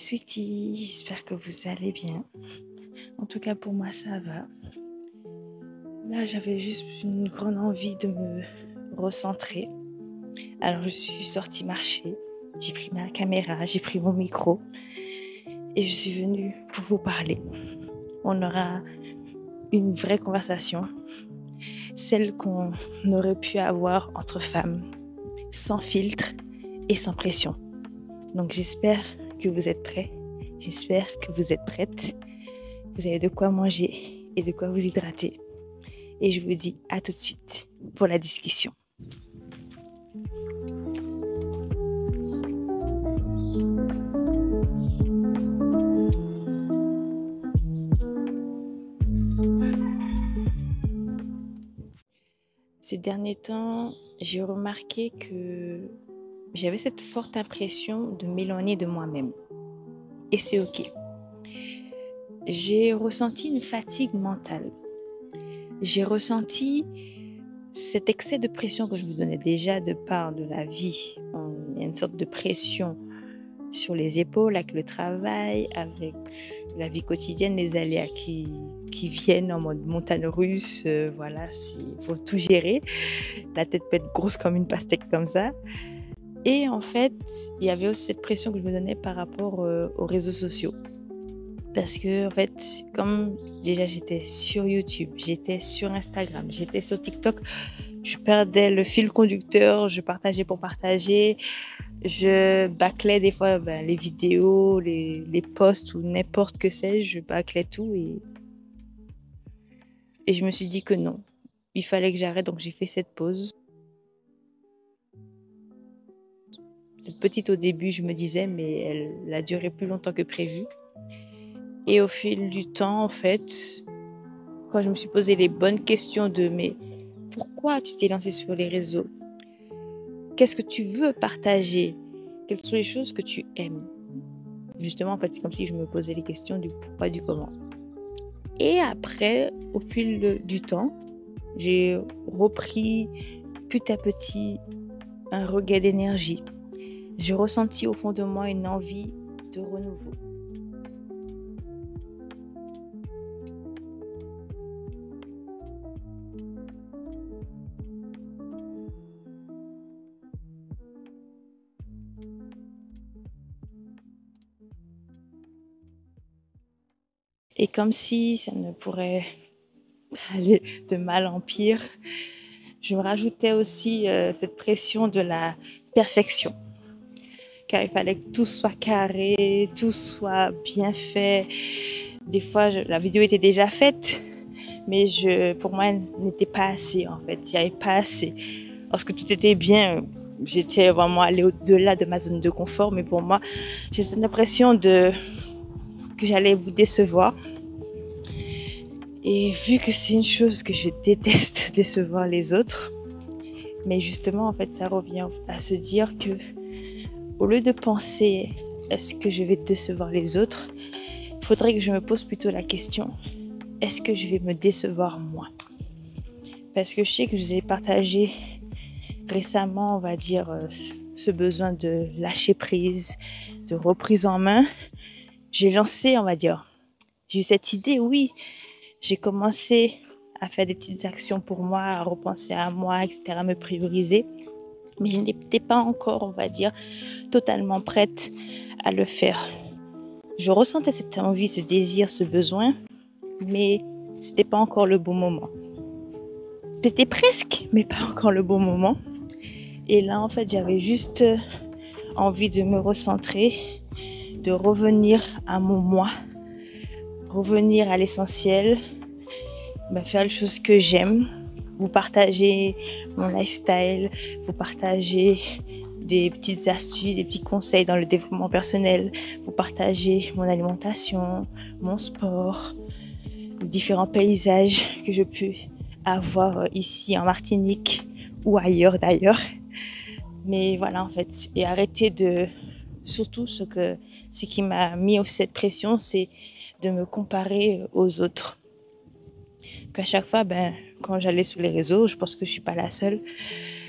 sweetie, j'espère que vous allez bien. En tout cas, pour moi, ça va. Là, j'avais juste une grande envie de me recentrer. Alors, je suis sortie marcher, j'ai pris ma caméra, j'ai pris mon micro et je suis venue pour vous parler. On aura une vraie conversation, celle qu'on aurait pu avoir entre femmes, sans filtre et sans pression. Donc, j'espère que vous êtes prêts, j'espère que vous êtes prêtes. Vous avez de quoi manger et de quoi vous hydrater. Et je vous dis à tout de suite pour la discussion. Ces derniers temps, j'ai remarqué que j'avais cette forte impression de m'éloigner de moi-même. Et c'est OK. J'ai ressenti une fatigue mentale. J'ai ressenti cet excès de pression que je me donnais déjà de part de la vie. Il y a une sorte de pression sur les épaules avec le travail, avec la vie quotidienne, les aléas qui viennent en mode montagne russe. Voilà, il faut tout gérer. La tête peut être grosse comme une pastèque comme ça. Et en fait, il y avait aussi cette pression que je me donnais par rapport aux réseaux sociaux. Parce que, en fait, comme déjà j'étais sur YouTube, j'étais sur Instagram, j'étais sur TikTok, je perdais le fil conducteur, je partageais pour partager, je bâclais des fois les vidéos, les posts ou n'importe que sais-je, je bâclais tout et je me suis dit que non, il fallait que j'arrête, donc j'ai fait cette pause. Cette petite au début, je me disais, mais elle a duré plus longtemps que prévu. Et au fil du temps, en fait, quand je me suis posé les bonnes questions de mais pourquoi tu t'es lancé sur les réseaux? Qu'est-ce que tu veux partager? Quelles sont les choses que tu aimes? Justement, en fait, c'est comme si je me posais les questions du pourquoi, du comment. Et après, au fil du temps, j'ai repris petit à petit un regain d'énergie. J'ai ressenti au fond de moi une envie de renouveau. Et comme si ça ne pourrait aller de mal en pire, je me rajoutais aussi cette pression de la perfection. Car il fallait que tout soit carré, tout soit bien fait. Des fois, la vidéo était déjà faite, mais pour moi, elle n'était pas assez en fait. Il n'y avait pas assez. Lorsque tout était bien, j'étais vraiment allée au-delà de ma zone de confort, mais pour moi, j'ai cette impression que j'allais vous décevoir. Et vu que c'est une chose que je déteste, décevoir les autres, mais justement, en fait, ça revient à se dire que, au lieu de penser est-ce que je vais décevoir les autres, il faudrait que je me pose plutôt la question est-ce que je vais me décevoir moi? Parce que je sais que je vous ai partagé récemment, on va dire, ce besoin de lâcher prise, de reprise en main. J'ai lancé, on va dire, j'ai eu cette idée, oui. J'ai commencé à faire des petites actions pour moi, à repenser à moi, etc., à me prioriser. Mais je n'étais pas encore, on va dire, totalement prête à le faire. Je ressentais cette envie, ce désir, ce besoin, mais c'était pas encore le bon moment. C'était presque, mais pas encore le bon moment. Et là, en fait, j'avais juste envie de me recentrer, de revenir à mon moi, revenir à l'essentiel, faire les choses que j'aime, vous partager mon lifestyle, vous partager des petites astuces, des petits conseils dans le développement personnel, vous partager mon alimentation, mon sport, les différents paysages que je peux avoir ici en Martinique ou ailleurs d'ailleurs. Mais voilà en fait, et arrêter de... Surtout ce qui m'a mis aussi cette pression, c'est de me comparer aux autres. Qu'à chaque fois, quand j'allais sur les réseaux, je pense que je suis pas la seule,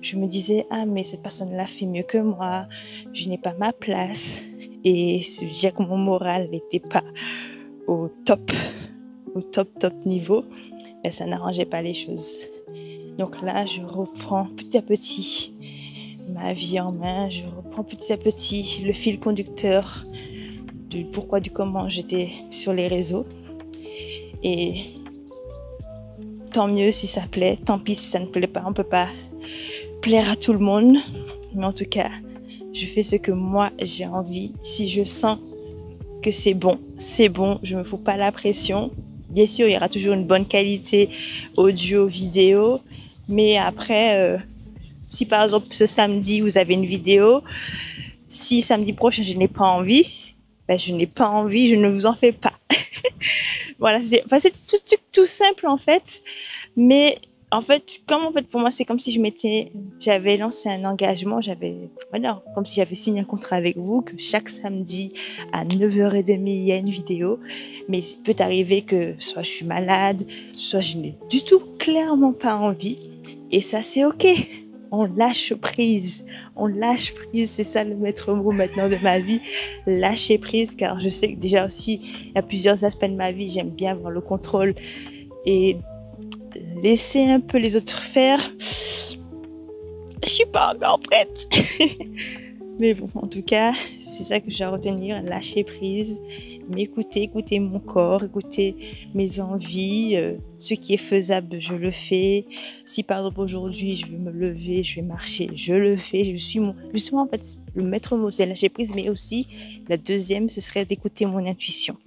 je me disais, ah mais cette personne-là fait mieux que moi, je n'ai pas ma place. et se dire que mon moral n'était pas au top, top niveau, ben, ça n'arrangeait pas les choses. Donc là, je reprends petit à petit ma vie en main, je reprends petit à petit le fil conducteur du pourquoi, du comment j'étais sur les réseaux. Et tant mieux si ça plaît, tant pis si ça ne plaît pas, on ne peut pas plaire à tout le monde. Mais en tout cas, je fais ce que moi j'ai envie. Si je sens que c'est bon, je me fous pas la pression. Bien sûr, il y aura toujours une bonne qualité audio, vidéo, mais après, si par exemple ce samedi vous avez une vidéo, si samedi prochain je n'ai pas envie, ben je n'ai pas envie, je ne vous en fais pas. Voilà, c'est tout simple en fait, mais en fait, pour moi, c'est comme si j'avais lancé un engagement, comme si j'avais signé un contrat avec vous, que chaque samedi à 9h30, il y a une vidéo. Mais il peut arriver que soit je suis malade, soit je n'ai du tout clairement pas envie. Et ça, c'est OK. On lâche prise. C'est ça le maître mot maintenant de ma vie. Lâcher prise, car je sais que déjà aussi, il y a plusieurs aspects de ma vie, j'aime bien avoir le contrôle et laisser un peu les autres faire. Je suis pas encore prête. Mais bon, en tout cas, c'est ça que je dois retenir, lâcher prise, m'écouter, écouter mon corps, écouter mes envies, ce qui est faisable, je le fais. Si par exemple aujourd'hui je veux me lever, je vais marcher, je le fais. Justement, en fait, le maître mot c'est lâcher prise, mais aussi la deuxième, ce serait d'écouter mon intuition.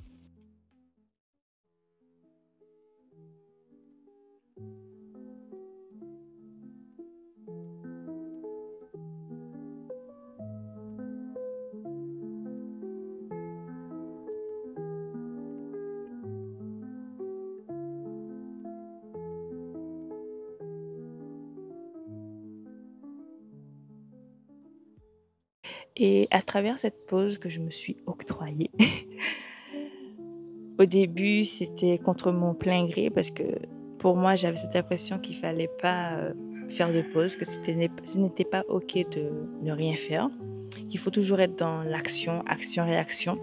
Et à travers cette pause que je me suis octroyée, au début, c'était contre mon plein gré parce que pour moi, j'avais cette impression qu'il fallait pas faire de pause, que ce n'était pas OK de ne rien faire, qu'il faut toujours être dans l'action, action-réaction,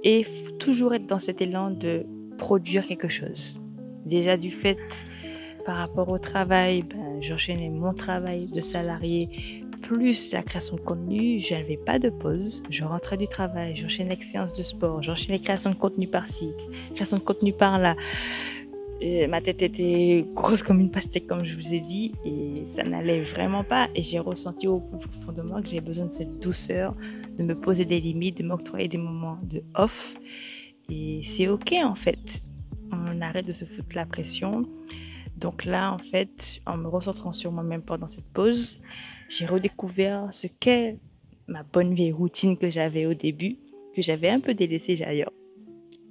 et toujours être dans cet élan de produire quelque chose. Déjà du fait, par rapport au travail, j'enchaînais mon travail de salarié plus la création de contenu, je n'avais pas de pause. Je rentrais du travail, j'enchaînais les séances de sport, j'enchaînais création de contenu par-ci, création de contenu par-là. Ma tête était grosse comme une pastèque, comme je vous ai dit, et ça n'allait vraiment pas. Et j'ai ressenti au plus profond de moi que j'avais besoin de cette douceur, de me poser des limites, de m'octroyer des moments de off. Et c'est OK, en fait. On arrête de se foutre la pression. Donc là, en fait, en me recentrant sur moi-même pendant cette pause, j'ai redécouvert ce qu'est ma bonne vieille routine que j'avais au début, que j'avais un peu délaissée d'ailleurs.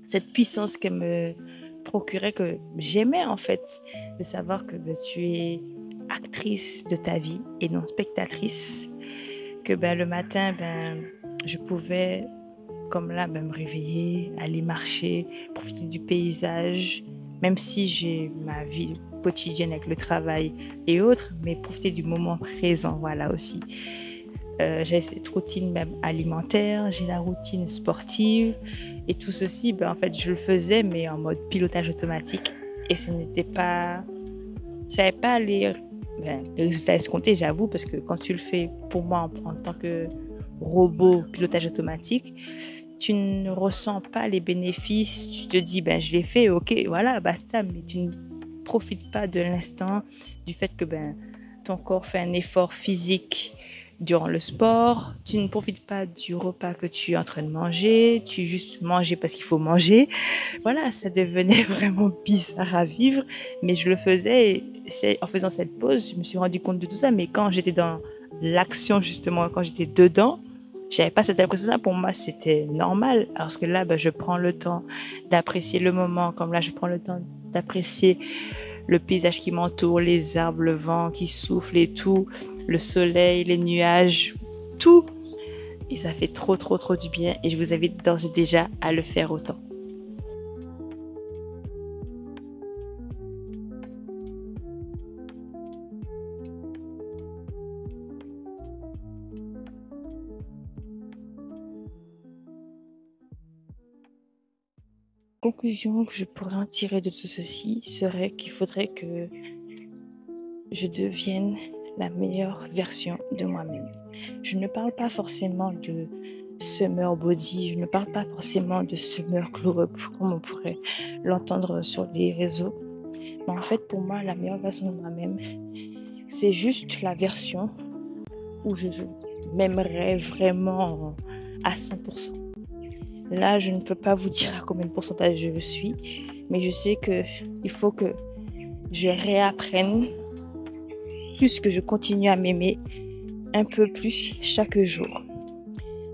Cette puissance qu'elle me procurait, que j'aimais en fait, de savoir que tu es actrice de ta vie et non spectatrice, que le matin, je pouvais, comme là, me réveiller, aller marcher, profiter du paysage, même si j'ai ma vie quotidienne avec le travail et autres, mais profiter du moment présent, voilà aussi. J'ai cette routine même alimentaire, j'ai la routine sportive, et tout ceci, en fait, je le faisais, mais en mode pilotage automatique, et ça n'avait pas les résultats escomptés, j'avoue, parce que quand tu le fais pour moi en tant que robot pilotage automatique, tu ne ressens pas les bénéfices, tu te dis, je l'ai fait, ok, voilà, basta, mais tu ne profites pas de l'instant, du fait que ton corps fait un effort physique durant le sport, tu ne profites pas du repas que tu es en train de manger, tu juste manges parce qu'il faut manger. Voilà, ça devenait vraiment bizarre à vivre, mais je le faisais, et en faisant cette pause, je me suis rendu compte de tout ça, mais quand j'étais dans l'action, justement, quand j'étais dedans, j'avais pas cette impression-là. Pour moi, c'était normal. Parce que là, je prends le temps d'apprécier le moment. Comme là, je prends le temps d'apprécier le paysage qui m'entoure, les arbres, le vent qui souffle et tout, le soleil, les nuages, tout. Et ça fait trop, trop, trop du bien. Et je vous invite d'ores et déjà à le faire autant. Conclusion que je pourrais en tirer de tout ceci serait qu'il faudrait que je devienne la meilleure version de moi-même. Je ne parle pas forcément de summer body, je ne parle pas forcément de summer glow up comme on pourrait l'entendre sur les réseaux. Mais en fait, pour moi, la meilleure version de moi-même, c'est juste la version où je m'aimerais vraiment à 100%. Là, je ne peux pas vous dire à combien de pourcentage je suis, mais je sais qu'il faut que je réapprenne, plus que je continue à m'aimer un peu plus chaque jour.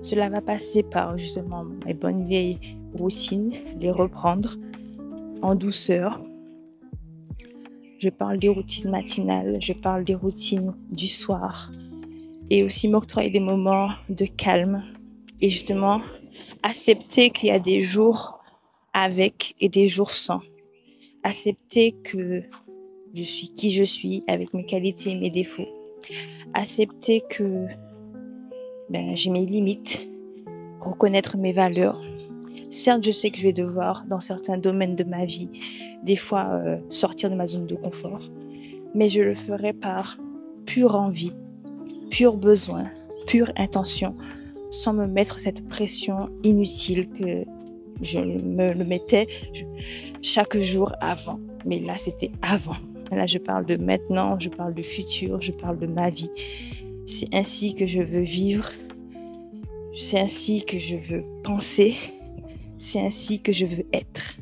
Cela va passer par justement mes bonnes vieilles routines, les reprendre en douceur. Je parle des routines matinales, je parle des routines du soir et aussi m'octroyer des moments de calme et justement accepter qu'il y a des jours avec et des jours sans. Accepter que je suis qui je suis avec mes qualités et mes défauts. Accepter que j'ai mes limites, reconnaître mes valeurs. Certes, je sais que je vais devoir, dans certains domaines de ma vie, des fois sortir de ma zone de confort, mais je le ferai par pure envie, pur besoin, pure intention, sans me mettre cette pression inutile que je me le mettais chaque jour avant. Mais là, c'était avant. Là, je parle de maintenant, je parle du futur, je parle de ma vie. C'est ainsi que je veux vivre, c'est ainsi que je veux penser, c'est ainsi que je veux être.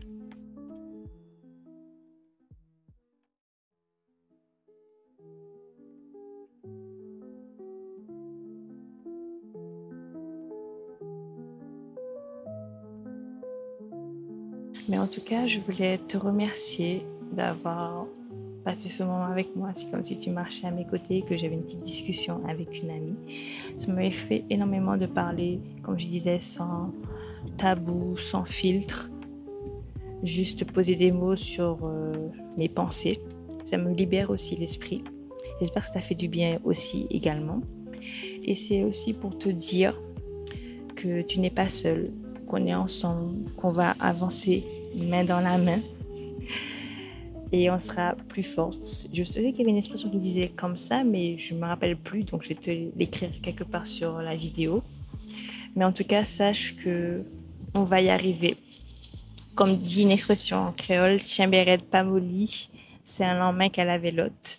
Mais en tout cas, je voulais te remercier d'avoir passé ce moment avec moi. C'est comme si tu marchais à mes côtés, que j'avais une petite discussion avec une amie. Ça m'avait fait énormément de parler, comme je disais, sans tabou, sans filtre. Juste poser des mots sur mes pensées. Ça me libère aussi l'esprit. J'espère que ça t'a fait du bien aussi également. Et c'est aussi pour te dire que tu n'es pas seul, qu'on est ensemble, qu'on va avancer main dans la main et on sera plus forte. Je sais qu'il y avait une expression qui disait comme ça, mais je ne me rappelle plus, donc je vais te l'écrire quelque part sur la vidéo. Mais en tout cas, sache que on va y arriver. Comme dit une expression en créole, Chimberet pas molly, c'est un lendemain qu'à la vélote.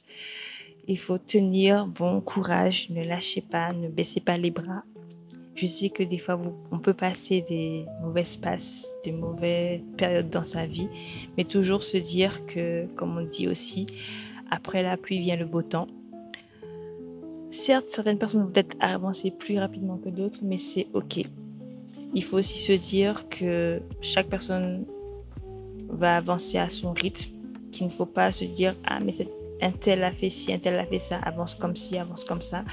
Il faut tenir bon courage, ne lâchez pas, ne baissez pas les bras. Je sais que des fois, on peut passer des mauvaises passes, des mauvaises périodes dans sa vie, mais toujours se dire que, comme on dit aussi, après la pluie vient le beau temps. Certes, certaines personnes vont peut-être avancer plus rapidement que d'autres, mais c'est OK. Il faut aussi se dire que chaque personne va avancer à son rythme, qu'il ne faut pas se dire « Ah, mais un tel a fait ci, un tel a fait ça, avance comme ci, avance comme ça ».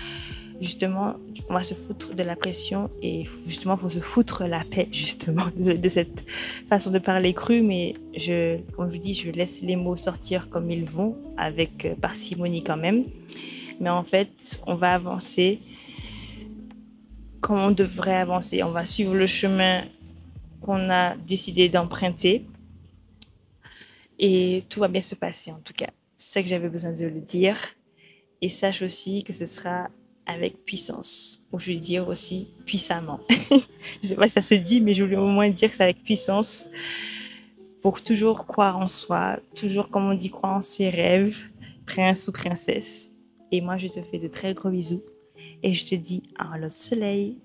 Justement, on va se foutre de la pression et justement, il faut se foutre la paix, justement, de cette façon de parler crue. Mais comme je dis, je laisse les mots sortir comme ils vont, avec parcimonie quand même. Mais en fait, on va avancer comme on devrait avancer. On va suivre le chemin qu'on a décidé d'emprunter et tout va bien se passer en tout cas. C'est ça que j'avais besoin de le dire. Et sache aussi que ce sera avec puissance, ou je vais dire aussi puissamment. Je ne sais pas si ça se dit, mais je voulais au moins dire que c'est avec puissance pour toujours croire en soi, toujours, comme on dit, croire en ses rêves, prince ou princesse. Et moi, je te fais de très gros bisous et je te dis à l'autre soleil.